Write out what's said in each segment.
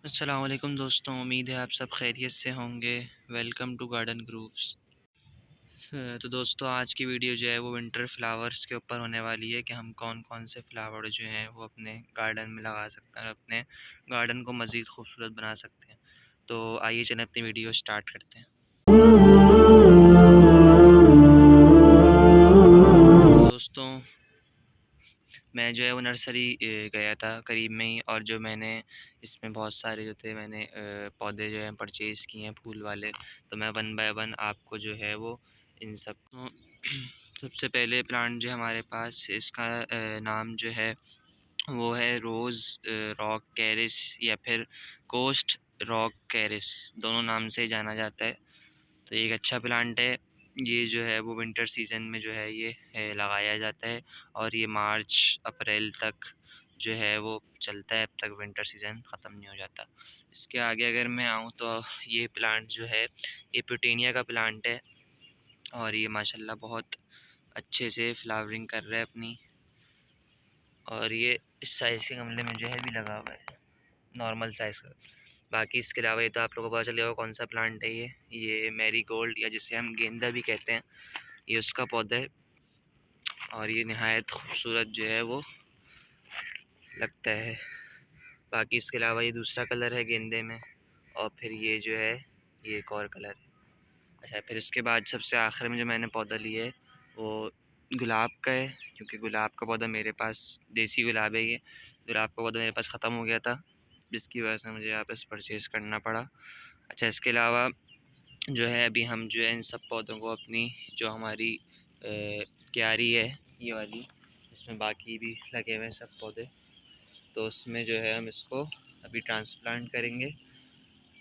अस्सलाम वालेकुम दोस्तों, उम्मीद है आप सब खैरियत से होंगे। Welcome to Garden Groves. तो दोस्तों आज की वीडियो जो है वो विंटर फ्लावर्स के ऊपर होने वाली है कि हम कौन कौन से फ्लावर जो हैं वो अपने गार्डन में लगा सकते हैं और अपने गार्डन को मज़ीद खूबसूरत बना सकते हैं। तो आइए चलें अपनी वीडियो स्टार्ट करते हैं। दोस्तों मैं जो है वो नर्सरी गया था करीब में ही, और जो मैंने इसमें बहुत सारे जो थे मैंने पौधे जो हैं परचेज़ किए हैं फूल वाले। तो मैं वन बाय वन आपको जो है वो इन सब तो सबसे पहले प्लांट जो है हमारे पास इसका नाम जो है वो है रोज़ रॉक कैरिस या फिर कोस्ट रॉक कैरिस, दोनों नाम से जाना जाता है। तो ये एक अच्छा प्लांट है। ये जो है वो विंटर सीज़न में जो है ये लगाया जाता है और ये मार्च अप्रैल तक जो है वो चलता है, अब तक विंटर सीज़न ख़त्म नहीं हो जाता। इसके आगे अगर मैं आऊँ तो ये प्लांट जो है ये प्यूटेनिया का प्लांट है और ये माशाल्लाह बहुत अच्छे से फ्लावरिंग कर रहा है अपनी, और ये इस साइज़ के गमले में जो है भी लगा हुआ है, नॉर्मल साइज़ का। बाकी इसके अलावा ये तो आप लोगों को पता चल जाएगा कौन सा प्लांट है ये मैरीगोल्ड या जिसे हम गेंदा भी कहते हैं, ये उसका पौधा है और ये निहायत खूबसूरत जो है वो लगता है। बाकी इसके अलावा ये दूसरा कलर है गेंदे में, और फिर ये जो है ये एक और कलर है। अच्छा, फिर इसके बाद सबसे आखिर में जो मैंने पौधा लिया है वो गुलाब का है, क्योंकि गुलाब का पौधा मेरे पास देसी गुलाब है। ये गुलाब का पौधा मेरे पास ख़त्म हो गया था, जिसकी वजह से मुझे वापस परचेज़ करना पड़ा। अच्छा, इसके अलावा जो है अभी हम जो है इन सब पौधों को अपनी जो हमारी क्यारी है ये वाली, इसमें बाकी भी लगे हुए हैं सब पौधे, तो उसमें जो है हम इसको अभी ट्रांसप्लांट करेंगे।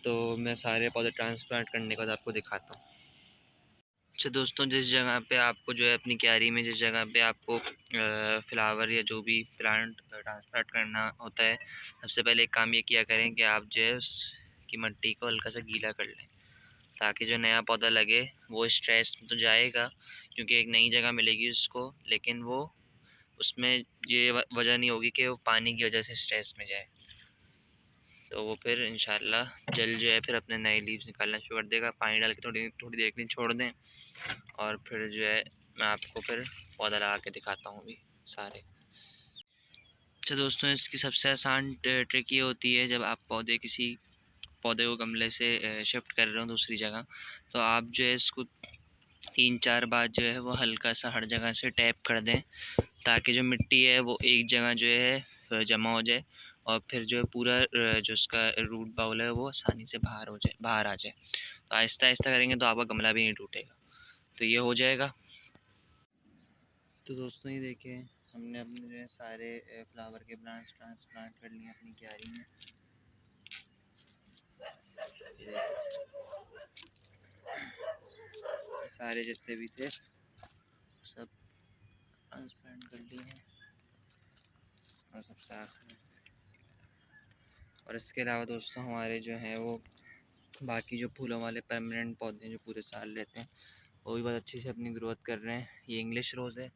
तो मैं सारे पौधे ट्रांसप्लांट करने के बाद आपको दिखाता हूँ। अच्छा दोस्तों, जिस जगह पे आपको जो है अपनी क्यारी में जिस जगह पे आपको फ्लावर या जो भी प्लांट ट्रांसप्लांट करना होता है, सबसे पहले एक काम ये किया करें कि आप जो है उसकी मिट्टी को हल्का सा गीला कर लें, ताकि जो नया पौधा लगे वो स्ट्रेस में तो जाएगा, क्योंकि एक नई जगह मिलेगी उसको, लेकिन वो उसमें ये वजह नहीं होगी कि वो पानी की वजह से स्ट्रेस में जाए। तो वो फिर इंशाल्लाह जल जो है फिर अपने नए लीव्स निकालना शुरू कर देगा। पानी डाल के थोड़ी थोड़ी देर के लिए छोड़ दें, और फिर जो है मैं आपको फिर पौधा लगा के दिखाता हूँ अभी सारे। अच्छा दोस्तों, इसकी सबसे आसान ट्रिक ये होती है, जब आप किसी पौधे को गमले से शिफ्ट कर रहे हो दूसरी जगह, तो आप जो है इसको 3-4 बार जो है वो हल्का सा हर जगह से टैप कर दें, ताकि जो मिट्टी है वो एक जगह जो है जमा हो जाए, और फिर जो है पूरा जो उसका रूट बाउल है वो आसानी से बाहर आ जाए। तो आहिस्ता आहिस्ता करेंगे तो आपका गमला भी नहीं टूटेगा। तो ये हो जाएगा। तो दोस्तों ये देखिए, हमने अपने जो है सारे फ्लावर के प्लांट्स ट्रांसप्लांट कर लिए अपनी क्यारी में। ये देखिए, सारे जितने भी थे सब ट्रांसप्लांट कर लिए हैं, और सब साफ हैं। और इसके अलावा दोस्तों हमारे जो हैं वो बाकी जो फूलों वाले परमानेंट पौधे हैं जो पूरे साल रहते हैं, वो भी बहुत अच्छी से अपनी ग्रोथ कर रहे हैं। ये इंग्लिश रोज़ है,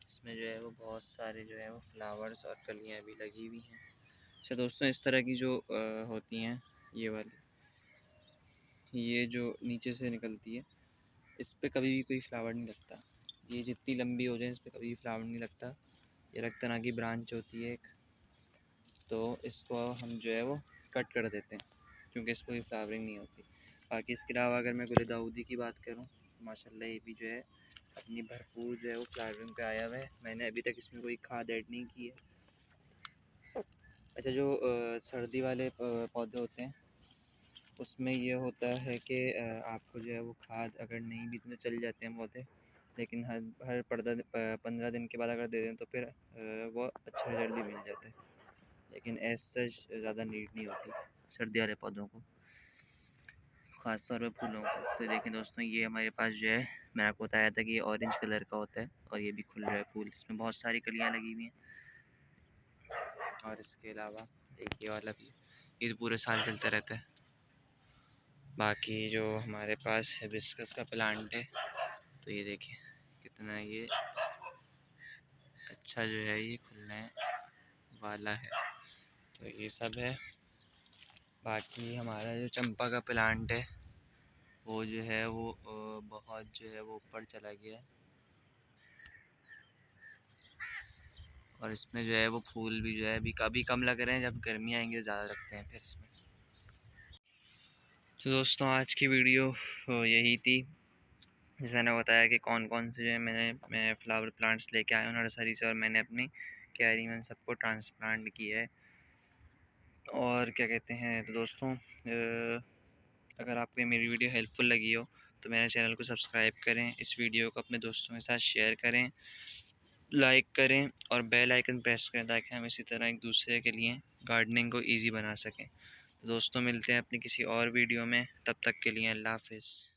इसमें जो है वो बहुत सारे जो है वो फ्लावर्स और कलियाँ भी लगी हुई हैं। अच्छा दोस्तों, इस तरह की जो होती हैं ये वाली, ये जो नीचे से निकलती है, इस पे कभी भी कोई फ्लावर नहीं लगता। ये जितनी लंबी हो जाए इस पे कभी भी फ्लावर नहीं लगता। ये अलग तरह की ब्रांच होती है एक, तो इसको हम जो है वो कट कर देते हैं, क्योंकि इसको कोई फ्लावरिंग नहीं होती। बाकी इसके अलावा अगर मैं गुल दाऊदी की बात करूँ, माशाल्लाह ये भी जो है अपनी भरपूर जो है वो फ्लावरिंग पे आया हुआ है। मैंने अभी तक इसमें कोई खाद ऐड नहीं की है। अच्छा, जो सर्दी वाले पौधे होते हैं उसमें ये होता है कि आपको जो है वो खाद अगर नहीं भी तो चल जाते हैं पौधे, लेकिन हर हर 15 दिन के बाद अगर दे दें तो फिर वो अच्छा रिजल्ट भी मिल जाता है, लेकिन एज सच ज़्यादा नीड नहीं होती सर्दी वाले पौधों को, ख़ास तौर पे फूलों को। तो देखें दोस्तों, ये हमारे पास जो है मैंने आपको बताया था कि ये ऑरेंज कलर का होता है और ये भी खुल रहा है फूल, इसमें बहुत सारी कलियाँ लगी हुई हैं। और इसके अलावा एक ये वाला भी, ये तो पूरे साल चलता रहता है। बाकी जो हमारे पास हिबिस्कस का प्लांट है, तो ये देखिए कितना ये अच्छा जो है ये खुलने वाला है। तो ये सब है। बाकी हमारा जो चंपा का प्लांट है वो जो है वो बहुत जो है वो ऊपर चला गया है, और इसमें जो है वो फूल भी जो है अभी काफ़ी कम लग रहे हैं। जब गर्मी आएंगी तो ज़्यादा लगते हैं फिर इसमें। तो दोस्तों आज की वीडियो यही थी, जिसमें मैंने बताया कि कौन कौन से जो है मैं फ्लावर प्लांट्स लेके आया हूँ नर्सरी से, और मैंने अपनी क्यारी में सबको ट्रांसप्लांट किया है। और क्या कहते हैं, तो दोस्तों अगर आपको मेरी वीडियो हेल्पफुल लगी हो तो मेरे चैनल को सब्सक्राइब करें, इस वीडियो को अपने दोस्तों के साथ शेयर करें, लाइक करें और बेल आइकन प्रेस करें, ताकि हम इसी तरह एक दूसरे के लिए गार्डनिंग को ईजी बना सकें। तो दोस्तों मिलते हैं अपनी किसी और वीडियो में, तब तक के लिए अल्लाह हाफ़िज़।